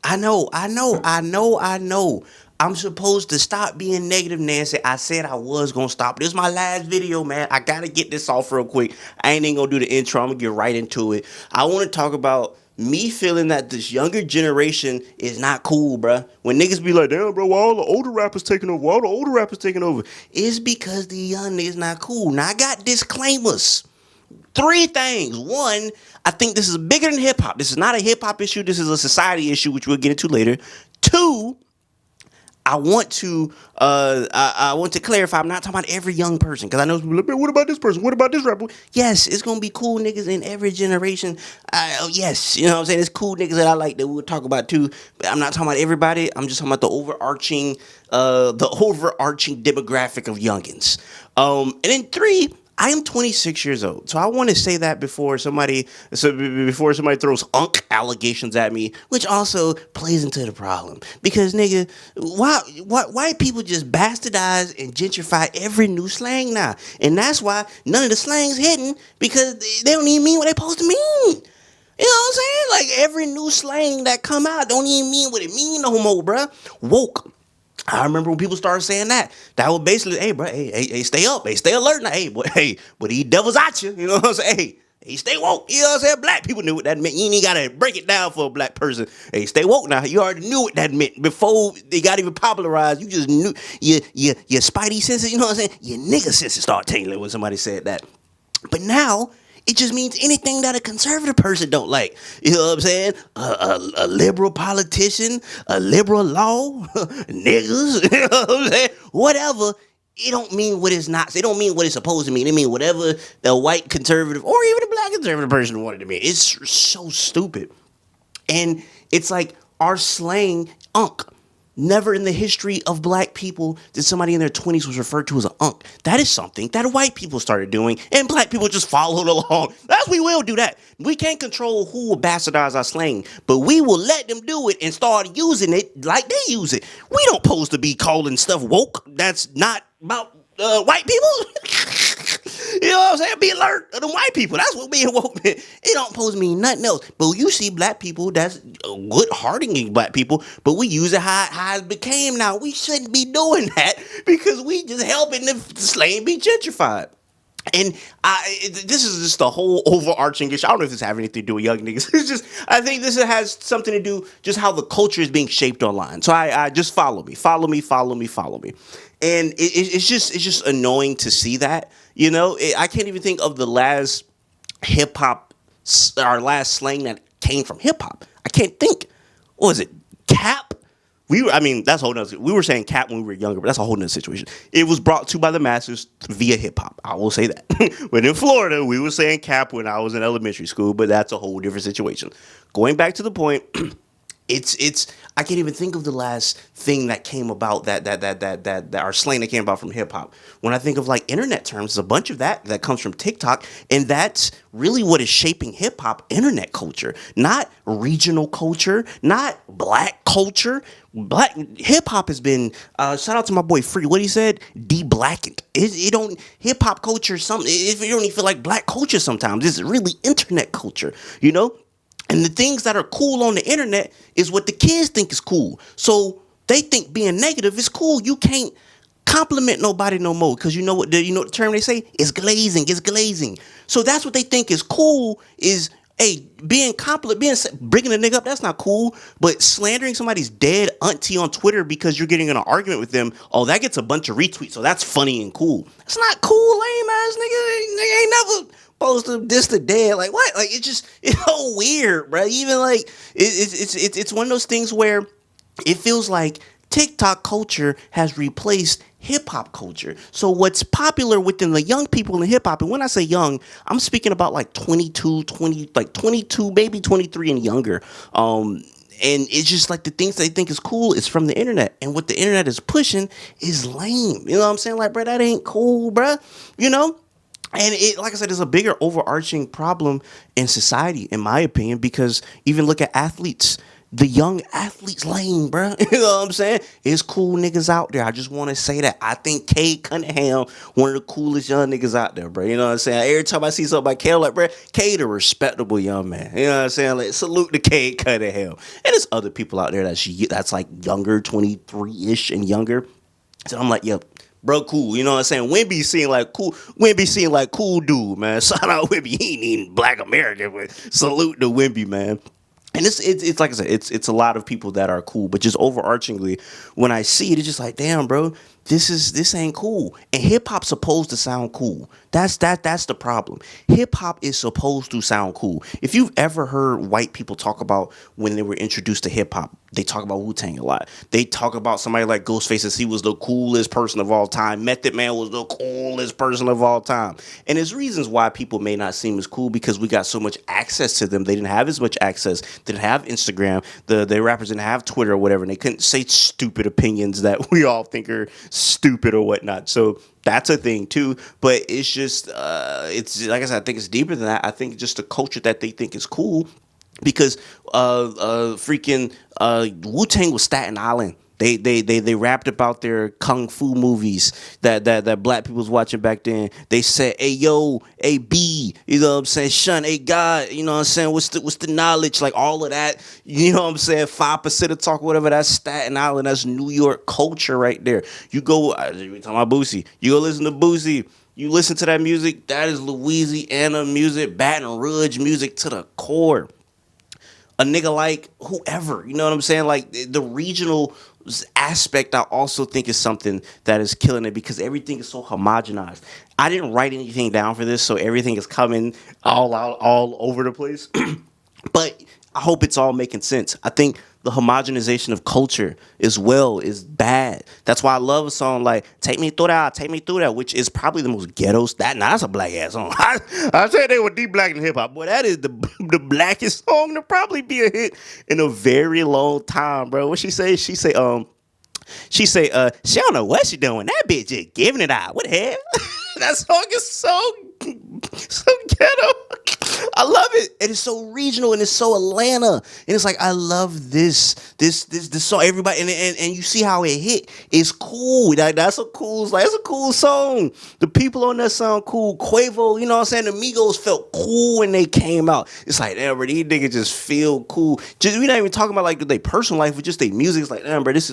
I know. I'm supposed to stop being negative, Nancy. I said I was gonna stop. This is my last video, man. I gotta get this off real quick. I ain't even gonna do the intro. I'm gonna get right into it. I want to talk about me feeling that this younger generation is not cool, bruh. When niggas be like, damn, bro, why all the older rappers taking over? Why all the older rappers taking over? It's because the young niggas not cool. Now I got disclaimers. Three things. One, I think this is bigger than hip hop. This is not a hip hop issue. This is a society issue, which we'll get into later. Two, I want to clarify. I'm not talking about every young person because I know people like, "Man, what about this person? What about this rapper?" Yes, it's gonna be cool niggas in every generation. Yes, you know what I'm saying. It's cool niggas that I like that we'll talk about too. But I'm not talking about everybody. I'm just talking about the overarching demographic of youngins. And then three, I am 26 years old, so I want to say that before somebody throws allegations at me, which also plays into the problem. Because nigga, why white people just bastardize and gentrify every new slang now, and that's why none of the slang's hidden because they don't even mean what they supposed to mean. You know what I'm saying? Like every new slang that come out don't even mean what it mean no more, bruh. Woke. I remember when people started saying that. That was basically, hey, bro, hey, stay up, hey, stay alert now, but these devils at you. You know what I'm saying? Hey, stay woke. You know what I'm saying? Black people knew what that meant. You ain't gotta break it down for a black person. Hey, stay woke now. You already knew what that meant before they got even popularized. You just knew your spidey senses. You know what I'm saying? Your nigga senses start tingling when somebody said that. But now it just means anything that a conservative person don't like. You know what I'm saying? A liberal politician, a liberal law, niggas, you know what I'm saying? Whatever. It don't mean what it's not. It don't mean what it's supposed to mean. It mean whatever the white conservative or even the black conservative person wanted to mean. It's so stupid. And it's like our slang, unk. Never in the history of black people did somebody in their 20s was referred to as an unk. That is something that white people started doing, and black people just followed along. That's we will do that. We can't control who will bastardize our slang, but we will let them do it and start using it like they use it. We don't supposed to be calling stuff woke. That's not about white people. You know what I'm saying? Be alert of the white people. That's what being woke meant. It don't supposed to mean nothing else. But you see black people, that's good hardening black people, but we use it how it became now. We shouldn't be doing that because we just helping the slang be gentrified. And this is just the whole overarching issue. I don't know if this has anything to do with young niggas. It's just, I think this has something to do just how the culture is being shaped online. So I just follow me. And it's just annoying to see that. I can't even think of the last hip hop, our last slang that came from hip hop. I can't think. What was it? Cap? I mean, that's a whole nother. We were saying cap when we were younger, but that's a whole nother situation. It was brought to by the masses via hip hop. I will say that. But in Florida, we were saying cap when I was in elementary school, but that's a whole different situation. Going back to the point, it's I can't even think of the last thing that came about that our slang that came about from hip hop. When I think of like internet terms, there's a bunch of that comes from TikTok, and that's really what is shaping hip hop. Internet culture, not regional culture, not black culture. Black hip hop has been shout out to my boy Free. What he said, de-blackened. It don't hip hop culture. It don't even feel like black culture sometimes. It's really internet culture. You know. And the things that are cool on the internet is what the kids think is cool. So they think being negative is cool. You can't compliment nobody no more because you know what the term they say? It's glazing. It's glazing. So that's what they think is cool is hey, bringing a nigga up, that's not cool. But slandering somebody's dead auntie on Twitter because you're getting in an argument with them, oh, that gets a bunch of retweets. So that's funny and cool. That's not cool, lame ass nigga. Nigga ain't never supposed to diss the dead. Like what? Like it's so weird, bro. Even like it's one of those things where it feels like TikTok culture has replaced hip hop culture. So what's popular within the young people in hip hop, and when I say young, I'm speaking about like 22, maybe 23 and younger. And it's just like the things they think is cool is from the internet. And what the internet is pushing is lame. You know what I'm saying? Like, bro, that ain't cool, bro. You know? And like I said, there's a bigger overarching problem in society, in my opinion, because even look at athletes. the young athletes lane, bro. You know what I'm saying? It's cool niggas out there. I just want to say that. I think Cade Cunningham, one of the coolest young niggas out there, bro. You know what I'm saying? Every time I see something like Cade, I'm like, bro, Cade a respectable young man. You know what I'm saying? Like, salute to Cade Cunningham. And there's other people out there that's like younger, 23-ish and younger. So I'm like, yo, bro, cool. You know what I'm saying? Wimby seemed like cool. Wimby seemed like cool dude, man. Shout out Wimby. He ain't even black American, but salute to Wimby, man. And it's like I said, it's a lot of people that are cool, but just overarchingly, when I see it, it's just like, damn, bro, this ain't cool. And hip hop's supposed to sound cool. That's the problem. Hip hop is supposed to sound cool. If you've ever heard white people talk about when they were introduced to hip hop, they talk about Wu-Tang a lot. They talk about somebody like Ghostface as he was the coolest person of all time. Method Man was the coolest person of all time. And there's reasons why people may not seem as cool because we got so much access to them. They didn't have as much access. They didn't have Instagram. The rappers didn't have Twitter or whatever. And they couldn't say stupid opinions that we all think are stupid or whatnot. So that's a thing too, but it's just it's like I said, I think it's deeper than that. I think just the culture that they think is cool because freaking Wu-Tang was Staten Island. They rapped about their kung fu movies that black people was watching back then. They said, "Hey yo, hey B," you know what I'm saying? "Shun, hey God," you know what I'm saying? What's the knowledge? Like all of that, you know what I'm saying? 5% of talk, whatever. That's Staten Island. That's New York culture right there. You go, we talking about Boosie. You go listen to Boosie. You listen to that music. That is Louisiana music, Baton Rouge music to the core. A nigga like whoever, you know what I'm saying? Like the regional aspect, I also think is something that is killing it because everything is so homogenized. I didn't write anything down for this, so everything is coming all out, all over the place. But I hope it's all making sense. I think the homogenization of culture as well is bad. That's why I love a song like Take Me Through That, which is probably the most ghetto. That's a black ass song. I said they were deep black in hip hop. Boy, that is the blackest song to probably be a hit in a very long time, bro. What she say? She don't know what she doing. That bitch just giving it out. What the hell? That song is so ghetto. I love it. And it's so regional and it's so Atlanta. And it's like I love this song. Everybody and you see how it hit. It's cool. That's a cool song. The people on that sound cool. Quavo, you know what I'm saying? The Migos felt cool when they came out. It's like, damn, bro, these niggas just feel cool. Just we not even talking about like their personal life, but just their music. It's like, damn, bro, this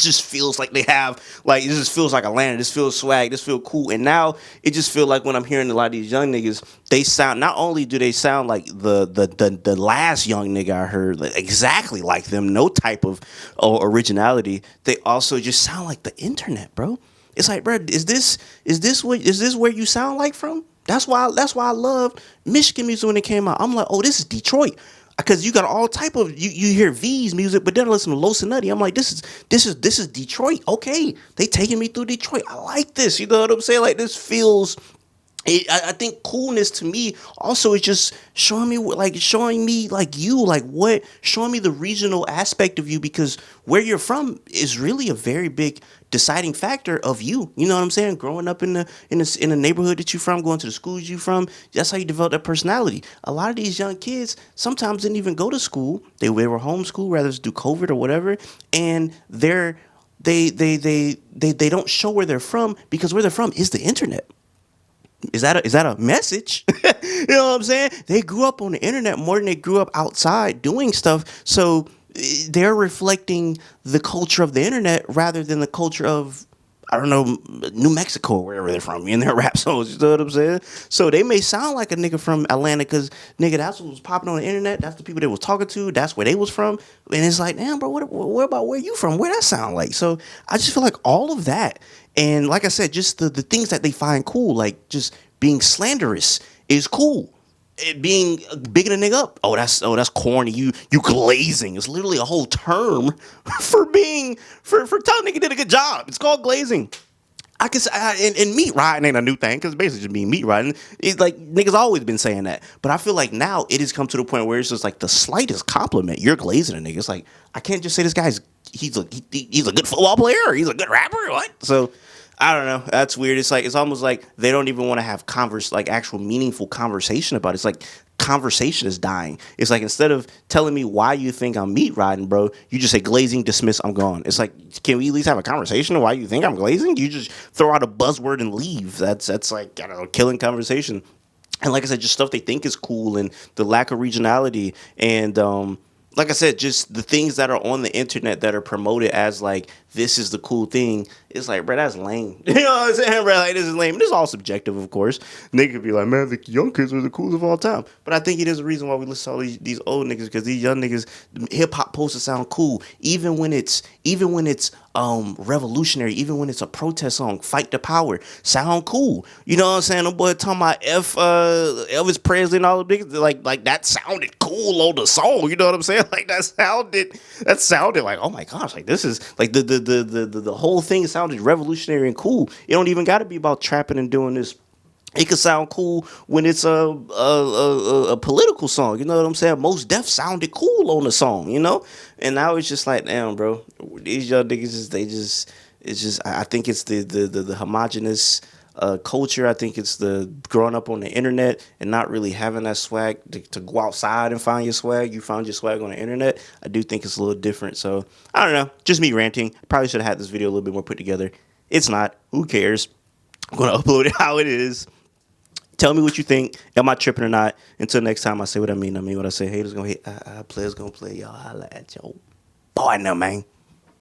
just feels like they have like this just feels like Atlanta. This feels swag. This feel cool. And now it just feel like when I'm hearing a lot of these young niggas, they sound not only do they sound like the last young nigga I heard like, exactly like them, no type of originality. They also just sound like the internet, bro. It's like, bro, is this where you sound like from? That's why I love Michigan music when it came out. I'm like, oh, this is Detroit. Because you got all type of you hear V's music, but then I listen to Los and Nutty. I'm like, this is Detroit. Okay, they taking me through Detroit. I like this. You know what I'm saying? Like this feels. I think coolness to me also is just showing me like you like what showing me the regional aspect of you because where you're from is really a very big deciding factor of you. You know what I'm saying? Growing up in the neighborhood that you're from, going to the schools you from, that's how you develop that personality. A lot of these young kids sometimes didn't even go to school. They were homeschooled, rather do COVID or whatever, and they don't show where they're from because where they're from is the internet. Is that a message? You know what I'm saying? They grew up on the internet more than they grew up outside doing stuff. So they're reflecting the culture of the internet rather than the culture of I don't know New Mexico or wherever they're from in their rap songs. You know what I'm saying? So they may sound like a nigga from Atlanta because nigga that's what was popping on the internet. That's the people they was talking to. That's where they was from. And it's like, damn, bro, what about where you from? Where that sound like? So I just feel like all of that. And like I said, just the things that they find cool, like just being slanderous is cool. It being bigging a nigga up, that's corny. You glazing. It's literally a whole term for telling nigga did a good job. It's called glazing. I can say, and meat riding ain't a new thing because basically just being meat riding. It's like niggas always been saying that, but I feel like now it has come to the point where it's just like the slightest compliment. You're glazing a nigga. It's like I can't just say this guy's he's a good football player or he's a good rapper. What? So I don't know. That's weird. It's like it's almost like they don't even want to have actual meaningful conversation about it. It's like conversation is dying. It's like instead of telling me why you think I'm meat riding, bro, you just say glazing, dismiss, I'm gone. It's like, can we at least have a conversation of why you think I'm glazing? You just throw out a buzzword and leave. That's like, I don't know, killing conversation. And like I said, just stuff they think is cool and the lack of regionality and like I said, just the things that are on the internet that are promoted as like this is the cool thing. It's like, bro, that's lame. You know what I'm saying, bro? Like this is lame. This is all subjective, of course. Nigga could be like, man, the young kids are the coolest of all time. But I think it is a reason why we listen to all these old niggas because these young niggas, hip hop supposed to sound cool, even when it's revolutionary, even when it's a protest song, fight the power, sound cool. You know what I'm saying? The boy talking about Elvis Presley and all the niggas, like that sounded cool on the song. You know what I'm saying? Like that sounded like, oh my gosh, like this is like the whole thing sounded revolutionary and cool. It don't even got to be about trapping and doing this. It could sound cool when it's a political song. You know what I'm saying? Most Def sounded cool on the song, you know? And now it's just like, damn, bro. These young niggas, it's just, I think it's the homogenous culture. I think it's the growing up on the internet and not really having that swag to go outside and find your swag. You found your swag on the internet. I do think it's a little different. So, I don't know. Just me ranting. Probably should have had this video a little bit more put together. It's not. Who cares? I'm going to upload it how it is. Tell me what you think. Am I tripping or not? Until next time, I say what I mean. I mean what I say. Haters gonna hate. Players gonna play. Y'all holla at your boy now, man.